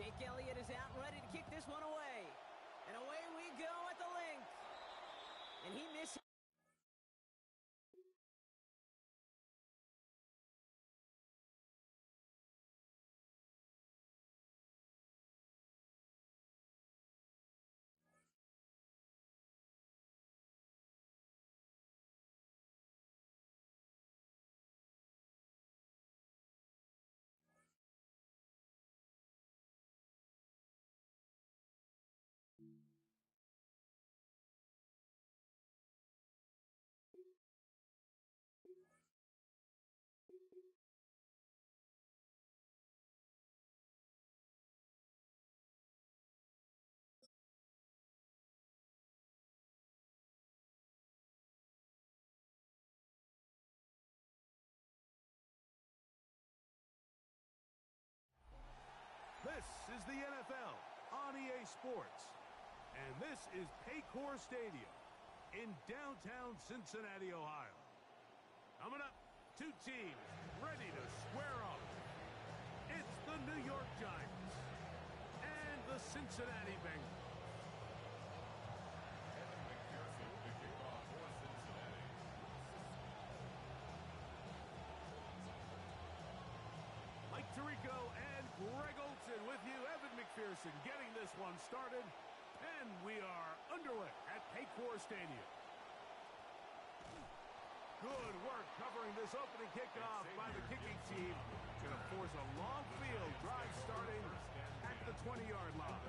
Jake Elliott is out and ready to kick this one away. And away we go at the length. And he misses. This is the NFL on EA Sports. And this is Paycor Stadium in downtown Cincinnati, Ohio. Coming up, two teams ready to square off. It's the New York Giants and the Cincinnati Bengals. Mike Tirico and Greg Olsen with you. Evan McPherson getting this one started. And we are underway at Paycor Stadium. Good work covering this opening kickoff by the kicking team. Going to force a long field drive starting at the 20-yard line.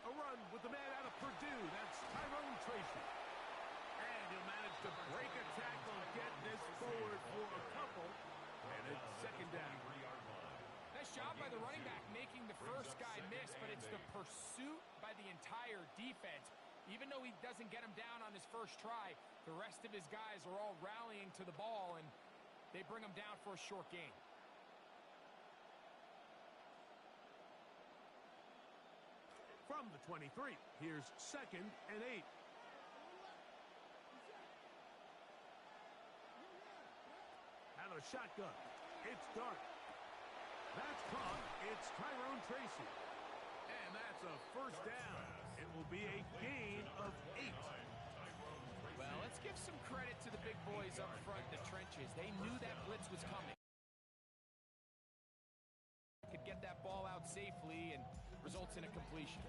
A run with the man out of Purdue. That's Tyrone Tracy. And he'll manage to break a tackle, get this forward for a couple. And it's second down. Nice job by the running back making the first guy miss, but it's the pursuit by the entire defense. Even though he doesn't get him down on his first try, the rest of his guys are all rallying to the ball, and they bring him down for a short gain. From the 23, here's 2nd and 8. Out of the shotgun, it's Dart. That's caught. It's Tyrone Tracy. And that's a first down. It will be a gain of 8. Well, let's give some credit to the big boys up front in the trenches. They knew that blitz was coming. Could get that ball out safely and results in a completion.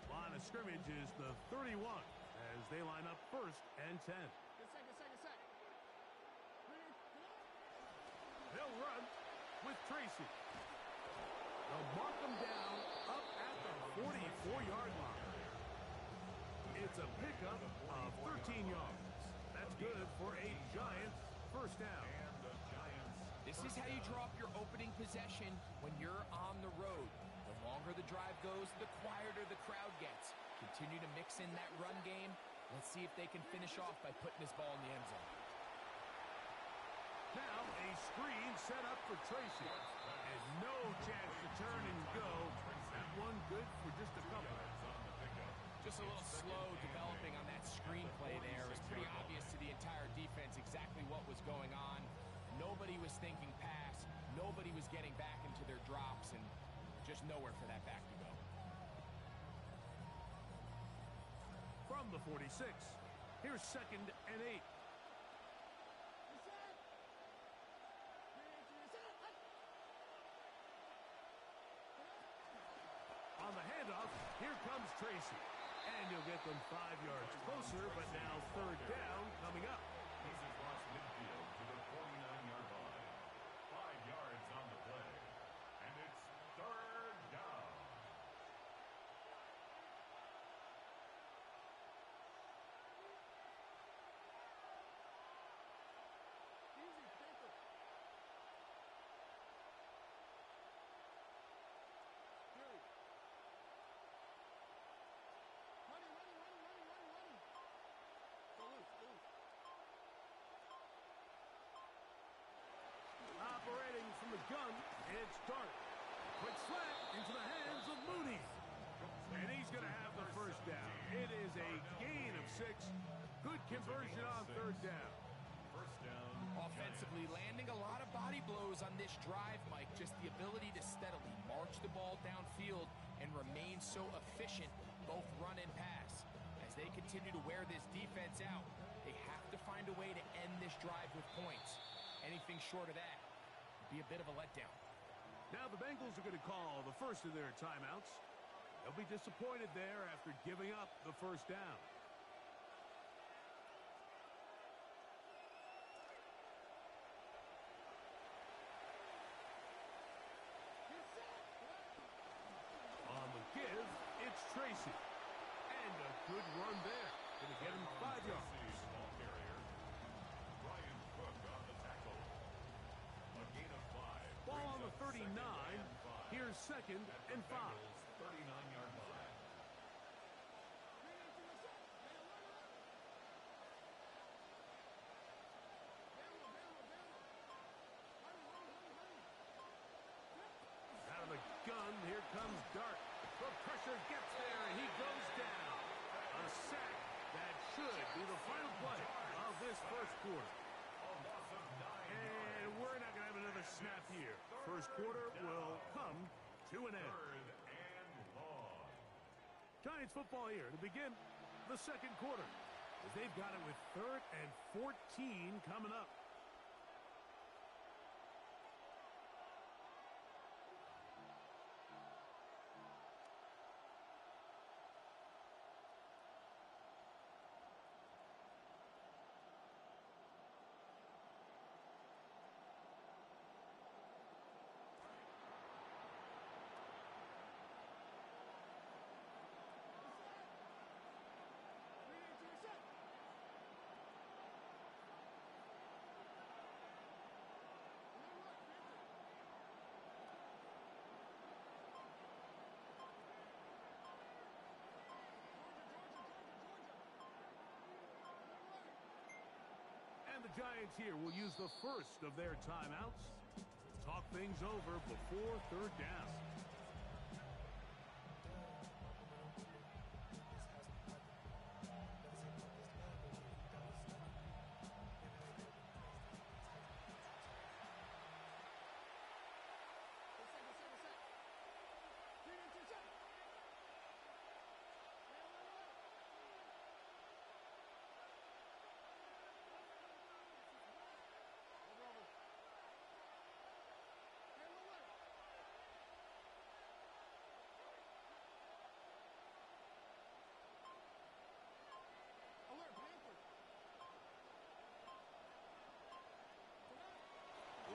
Line of scrimmage is the 31 as they line up 1st and 10. Second. They'll run with Tracy. They'll mark them down up at the 44-yard line. It's a pickup of 13 yards. That's good for a Giants first down. This is how you draw up your opening possession when you're on the road. The longer the drive goes, the quieter the crowd gets. Continue to mix in that run game. Let's see if they can finish off by putting this ball in the end zone. Now a screen set up for Tracy. And no chance to turn and go. That one good for just a couple. Just a little slow developing on that screenplay there. It was pretty obvious to the entire defense exactly what was going on. Nobody was thinking pass. Nobody was getting back into their drops, and just nowhere for that back to go. From the 46, here's 2nd and 8. On the handoff, here comes Tracy. And he'll get them 5 yards closer, but now 3rd down coming up. This is lost midfield to the 49-yard line. 5 yards on the play. And it's 3rd a gain of 6. Good conversion on third down. First down. Offensively, landing a lot of body blows on this drive, Mike. Just the ability to steadily march the ball downfield and remain so efficient, both run and pass. As they continue to wear this defense out, they have to find a way to end this drive with points. Anything short of that would be a bit of a letdown. Now the Bengals are going to call the first of their timeouts. They'll be disappointed there after giving up the first down. On the give, it's Tracy. And a good run there. Going to get him 5 yards. Ball carrier. Ryan Cook on the tackle. A gain of 5. Ball on the 39. Here's second and 5. 39-yard line. Out of the gun, here comes Dart. The pressure gets there, and he goes down. A sack that should be the final play of this first quarter. And we're not going to have another snap here. First quarter will come to an end. Third and long. Giants football here to begin the second quarter, as they've got it with 3rd and 14 coming up. And the Giants here will use the first of their timeouts. Talk things over before third down.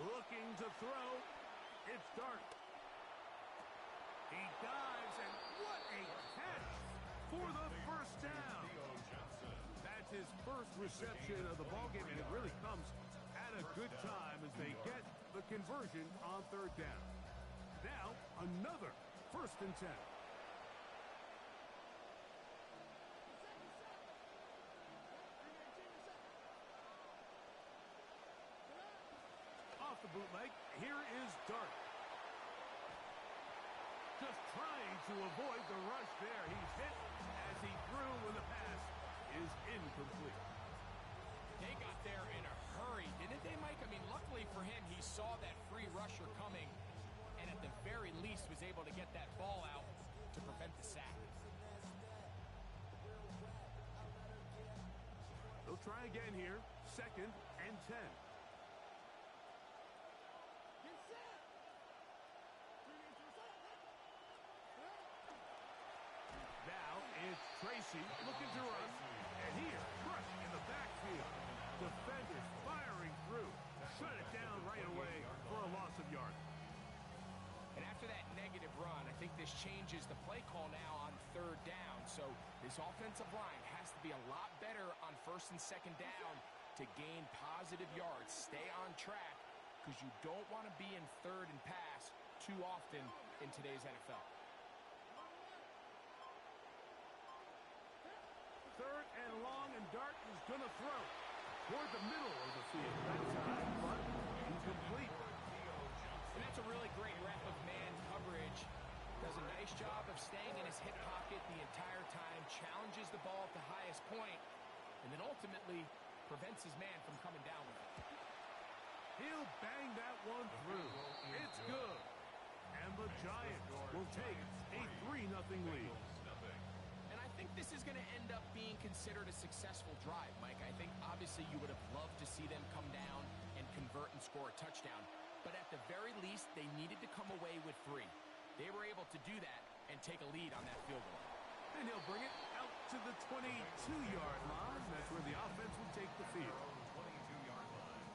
Looking to throw. It's Dart. He dives, and what a catch for the first down. That's his first reception of the ballgame, and it really comes at a good time as they get the conversion on third down. Now, another 1st and 10. Off the bootleg, here is Dart. Just trying to avoid the rush there. He's hit as he threw when the pass is incomplete. They got there in a hurry, didn't they, Mike? I mean, luckily for him, he saw that free rusher coming and at the very least was able to get that ball out to prevent the sack. They'll try again here. 2nd and 10. Now it's Tracy looking to run, and he is crushed in the backfield. Defenders firing through. Shut it down right away for a loss of yard. And after that negative run, I think this changes the play call now on third down. So this offensive line has to be a lot better on 1st and 2nd down to gain positive yards. Stay on track because you don't want to be in 3rd and pass too often in today's NFL. 3rd and long, and Dart is going to throw toward the middle of the field. That time, but incomplete. And that's a really great rep of man coverage Does a nice job of staying in his hip pocket the entire time, challenges the ball at the highest point, and then ultimately prevents his man from coming down with it. He'll bang that one through. It's good. And the Giants will take a 3-0 lead. And I think this is going to end up being considered a successful drive, Mike. I think obviously you would have loved to see them come down and convert and score a touchdown. But at the very least, they needed to come away with 3. They were able to do that and take a lead on that field goal. And he'll bring it out to the 22-yard line. That's where the offense will take the field. 22-yard line.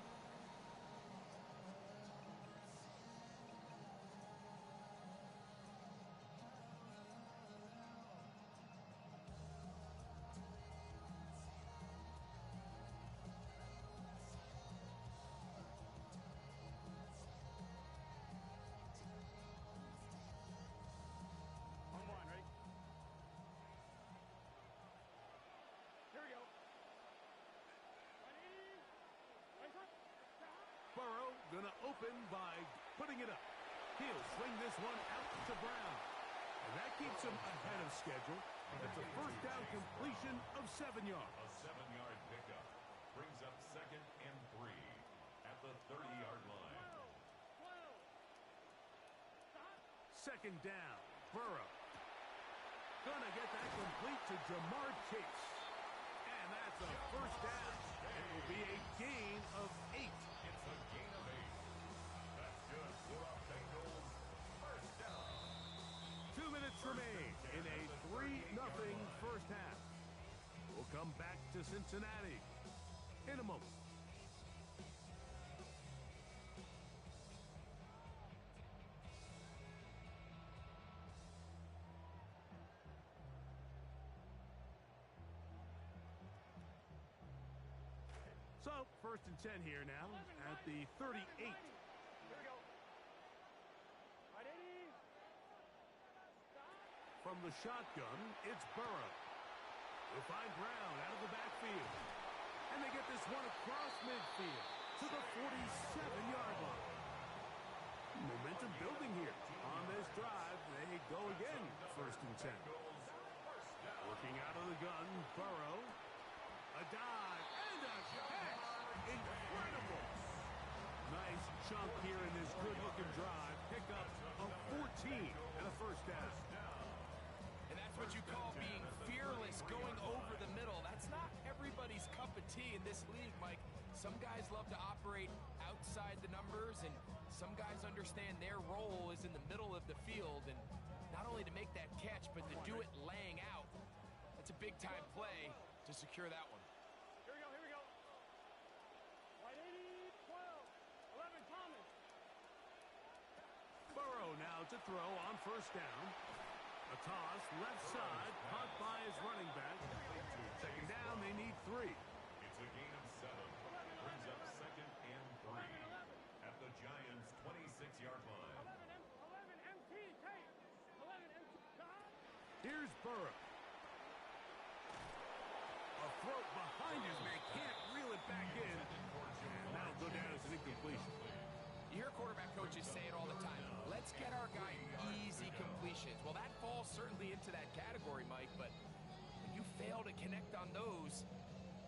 Burrow gonna open by putting it up. He'll swing this one out to Brown. And that keeps him ahead of schedule. That's a first down completion of 7 yards. A 7-yard pickup brings up 2nd and 3 at the 30-yard line. 2nd down. Burrow. Gonna get that complete to Jamar Chase. And that's a first down. It will be a gain of 8. It's a gain of 8. That's good for a Bengals first down. 2 minutes remain in a 3-0 first half. We'll come back to Cincinnati in a moment. So, 1st and 10 here now at the 38. From the shotgun, it's Burrow. They'll find Brown out of the backfield. And they get this one across midfield to the 47-yard line. Momentum building here. On this drive, they go again, 1st and 10. Working out of the gun, Burrow. A dive and a catch. Incredible. Nice chunk here in this good-looking drive. Pick up a 14 and a first down. And that's what you call being fearless, going over the middle. That's not everybody's cup of tea in this league, Mike. Some guys love to operate outside the numbers, and some guys understand their role is in the middle of the field, and not only to make that catch, but to do it laying out. That's a big-time play to secure that one. Here we go. Right 80, 12, 11, Thomas. Burrow now to throw on first down. A toss, left side, caught by his running back. 2nd down, they need 3. It's a gain of 7. Brings up 2nd and 3 at the Giants' 26-yard line. 11 MT, Tate. 11 MT. Here's Burrow. A throw behind his man, can't reel it back in. And that'll go down as an incompletion. You hear quarterback coaches say it all the time. Let's get our guy easy completions. Well, that falls certainly into that category, Mike, but when you fail to connect on those,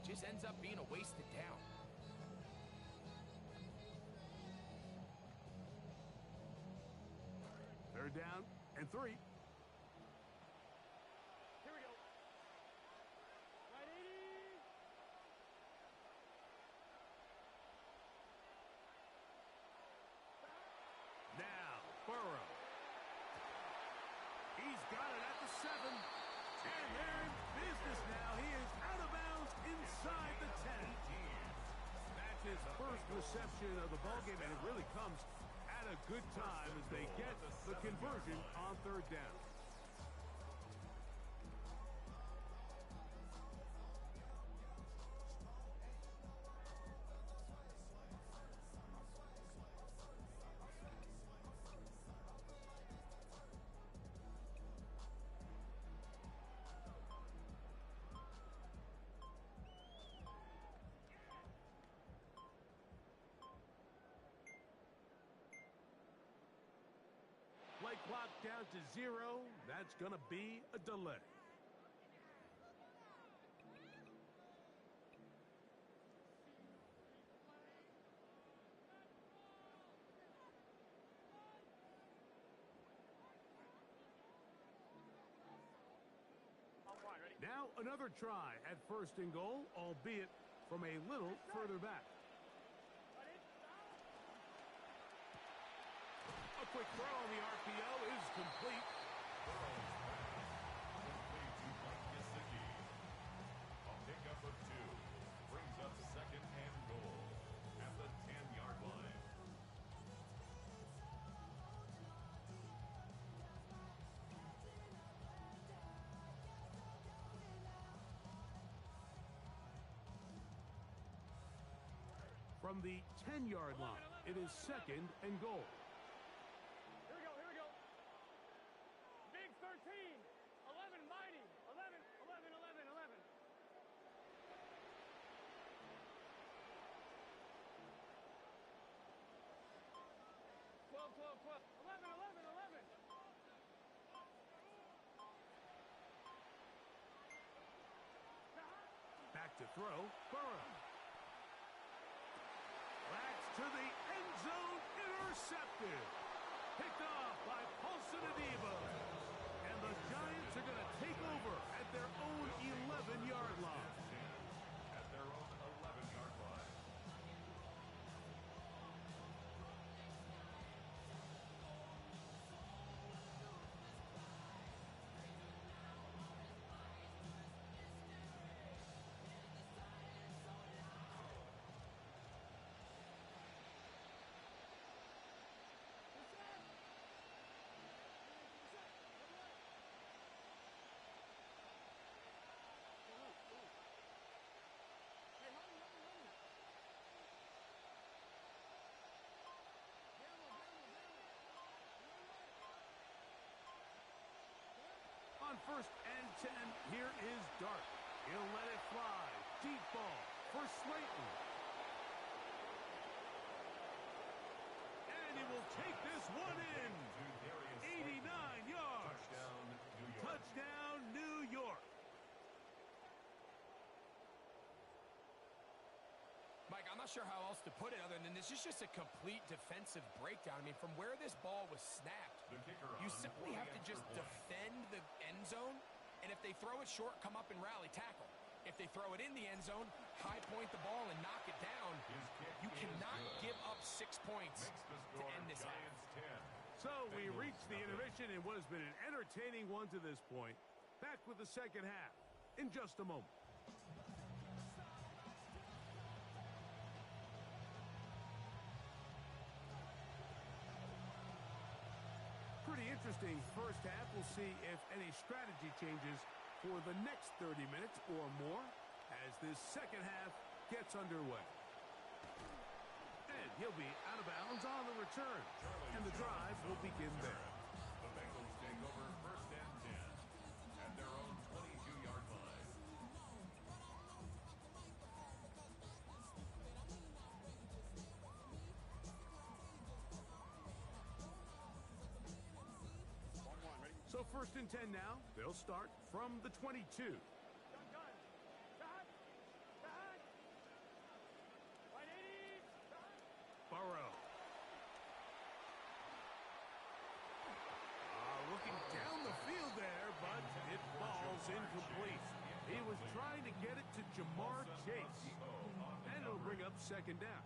it just ends up being a wasted down. Third down and 3. Here we go. Right 80. Now, Burrow. He's got it at the 7. And they're in business now. He is out of bounds inside the 10. That's his first reception of the ballgame, and it really comes at a good time as they get the conversion on 3rd down. Like Clock down to 0. That's going to be a delay. Now another try at first and goal, albeit from a little further back. A quick throw on the RPO is complete. A pickup of 2 brings up second and goal at the 10-yard line. From the 10-yard line, it is second and goal. Here we go, here we go. Big 13, 11 mighty, 11, 11, 11, 11. 12, 12, 12, 11, 11, 11. Back to throw, Burrow. That's to the end zone, intercepted. Picked off by Paulson Adebo. And the Giants are going to take over at their own 11-yard line. At their own 11-yard line. On first and 10, here is Dart. He'll let it fly. Deep ball for Slayton. And he will take this one in. 89 yards. Touchdown, New York. Mike, I'm not sure how else to put it other than this is just a complete defensive breakdown. I mean, from where this ball was snapped, you simply have to just defend the end zone, and if they throw it short, come up and rally tackle. If they throw it in the end zone, high point the ball and knock it down. You cannot give up 6 points to end this half. So we reach the intermission in what has been an entertaining one to this point. Back with the second half in just a moment. Pretty interesting first half. We'll see if any strategy changes for the next 30 minutes or more as this second half gets underway. And he'll be out of bounds on the return. And the drive will begin there. The Bengals take over first and 10 at their own 22-yard line. So first and 10 now. They'll start from the 22. Burrow. Looking down the field there, but it falls incomplete. He was trying to get it to Jamar Chase. And it'll bring up second down.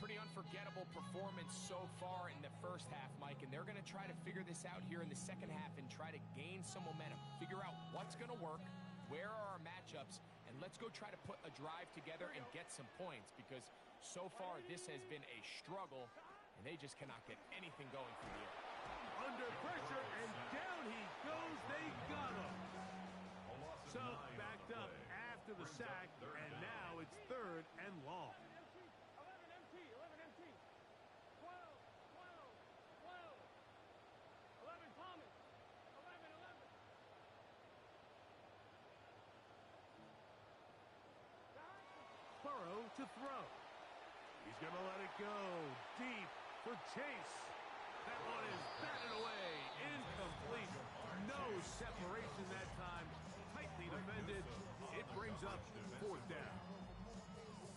Pretty unforgettable performance so far in the first half, Mike, and they're going to try to figure this out here in the second half and try to gain some momentum, figure out what's going to work, where are our matchups, and let's go try to put a drive together and get some points, because so far this has been a struggle, and they just cannot get anything going from the air. Under pressure, and down he goes. They got him. So backed up after the sack, and now it's third and long. 11 MT, 12, 11 Thomas, 11, 11. Burrow to throw. He's going to let it go deep for Chase. That one is batted away. Incomplete. No separation that time. Tightly defended. It brings up fourth down.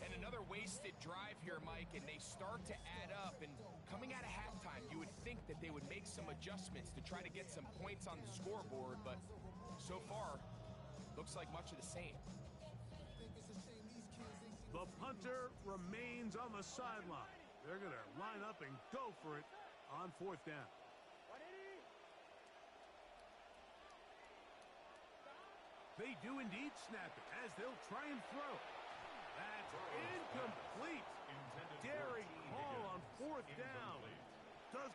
And another wasted drive here, Mike, and they start to add up. And coming out of halftime, you would think that they would make some adjustments to try to get some points on the scoreboard, but so far, looks like much of the same. The punter remains on the sideline. They're going to line up and go for it on fourth down. They do indeed snap it as they'll try and throw. That's incomplete. Daring call on fourth down. Does